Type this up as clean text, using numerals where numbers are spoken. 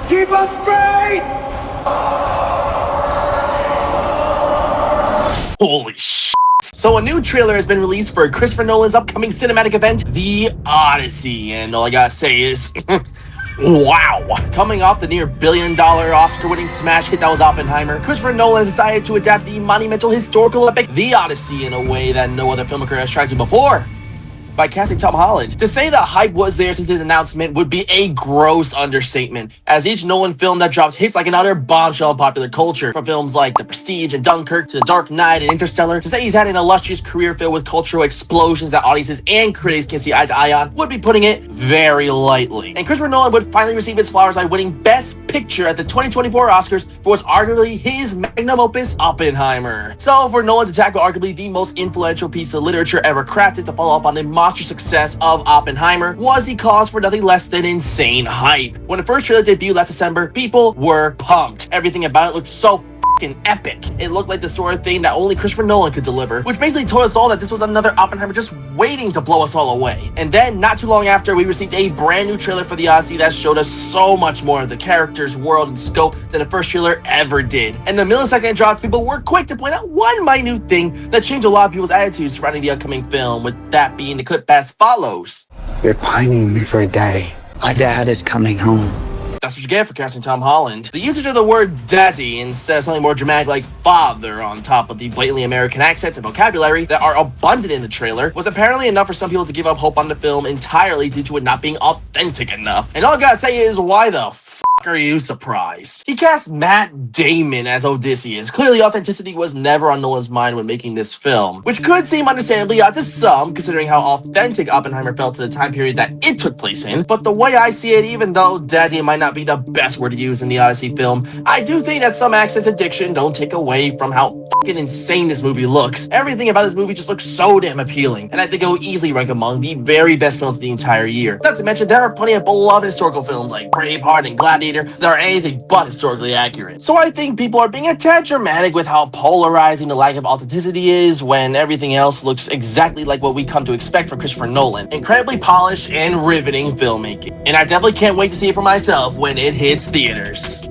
Keep us straight! Holy shit. So a new trailer has been released for Christopher Nolan's upcoming cinematic event, The Odyssey, and all I gotta say is, wow! Coming off the near billion-dollar Oscar-winning smash hit that was Oppenheimer, Christopher Nolan has decided to adapt the monumental historical epic The Odyssey in a way that no other filmmaker has tried to before, by casting Tom Holland. To say the hype was there since his announcement would be a gross understatement, as each Nolan film that drops hits like another bombshell in popular culture, from films like The Prestige and Dunkirk to The Dark Knight and Interstellar. To say he's had an illustrious career filled with cultural explosions that audiences and critics can see eye to eye on would be putting it very lightly. And Christopher Nolan would finally receive his flowers by winning Best Picture at the 2024 Oscars for what's arguably his magnum opus, Oppenheimer. So for Nolan to tackle arguably the most influential piece of literature ever crafted to follow up on the monster success of Oppenheimer was the cause for nothing less than insane hype. When the first trailer debuted last December, people were pumped. Everything about it looked so fucking epic. It looked like the sort of thing that only Christopher Nolan could deliver, which basically told us all that this was another Oppenheimer just waiting to blow us all away. And then, not too long after, we received a brand new trailer for The Odyssey that showed us so much more of the characters, world, and scope than the first trailer ever did. And the millisecond it dropped, people were quick to point out one minute thing that changed a lot of people's attitudes surrounding the upcoming film, with that being the clip as follows. They're pining for a daddy. My dad is coming home. That's what you get for casting Tom Holland. The usage of the word daddy instead of something more dramatic like father on top of the blatantly American accents and vocabulary that are abundant in the trailer was apparently enough for some people to give up hope on the film entirely due to it not being authentic enough. And all I gotta say is, why the are you surprised? He cast Matt Damon as Odysseus. Clearly, authenticity was never on Nolan's mind when making this film, which could seem understandably odd to some, considering how authentic Oppenheimer felt to the time period that it took place in. But the way I see it, even though daddy might not be the best word to use in the Odyssey film, I do think that some accents and diction don't take away from how fucking insane this movie looks. Everything about this movie just looks so damn appealing, and I think it will easily rank among the very best films of the entire year. Not to mention, there are plenty of beloved historical films like Braveheart and Gladiator that are anything but historically accurate. So I think people are being a tad dramatic with how polarizing the lack of authenticity is when everything else looks exactly like what we come to expect from Christopher Nolan. Incredibly polished and riveting filmmaking. And I definitely can't wait to see it for myself when it hits theaters.